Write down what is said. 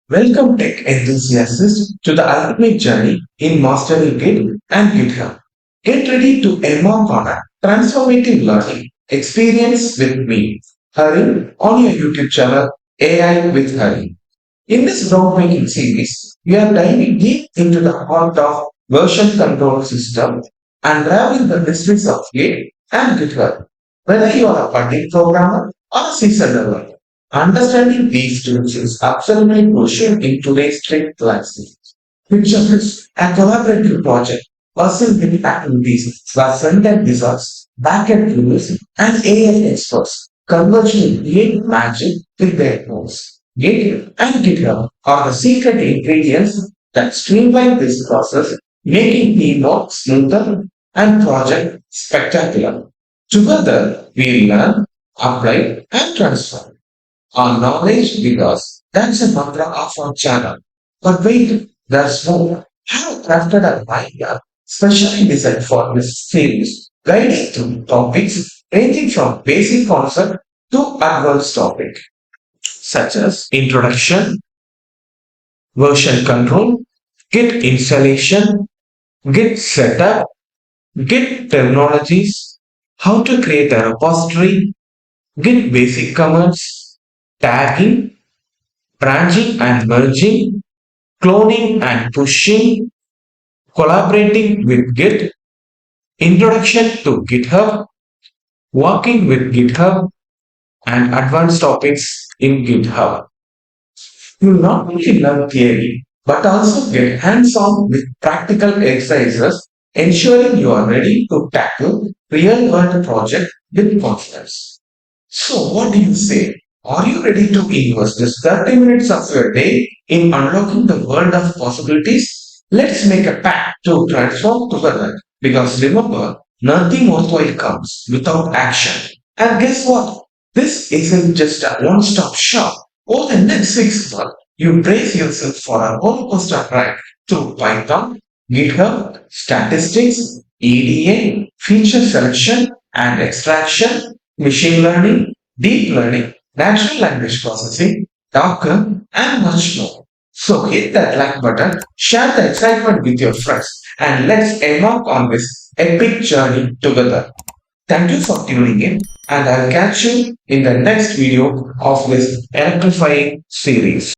Welcome tech enthusiasts to the ultimate journey in mastering Git and GitHub. Get ready to embark on a transformative learning experience with me, Hari, on your YouTube channel AI with Hari. In this groundbreaking series, we are diving deep into the heart of version control system and unraveling the mysteries of Git and GitHub. Whether you are a budding programmer or a seasoned developer, understanding these tools is absolutely crucial in today's strict landscape. Picture this, a collaborative project bustling with activities where front-end wizards, back-end rules, and AI experts converge to create magic with their tools. Git and GitHub are the secret ingredients that streamline this process, making teamwork smoother and project spectacular. Together, we learn, apply, and transform our knowledge with us. That's a mantra of our channel. But wait, there's more. Have crafted a guide specially designed for this series, guiding through topics ranging from basic concept to advanced topic, such as introduction, version control, Git installation, Git setup, Git terminologies, how to create a repository, Git basic commands, tagging, branching and merging, cloning and pushing, collaborating with Git, introduction to GitHub, working with GitHub, and advanced topics in GitHub. You not only learn theory, but also get hands-on with practical exercises, ensuring you are ready to tackle real-world project with confidence. So, what do you say? Are you ready to invest just 30 minutes of your day in unlocking the world of possibilities? Let's make a pact to transform together. Because remember, nothing worthwhile comes without action. And guess what? This isn't just a one-stop shop. Over the next 6 months, you brace yourself for a roller coaster ride through Python, GitHub, statistics, EDA, feature selection and extraction, machine learning, deep learning, natural language processing, Docker, and much more. So hit that like button, share the excitement with your friends, and let's embark on this epic journey together. Thank you for tuning in, and I'll catch you in the next video of this electrifying series.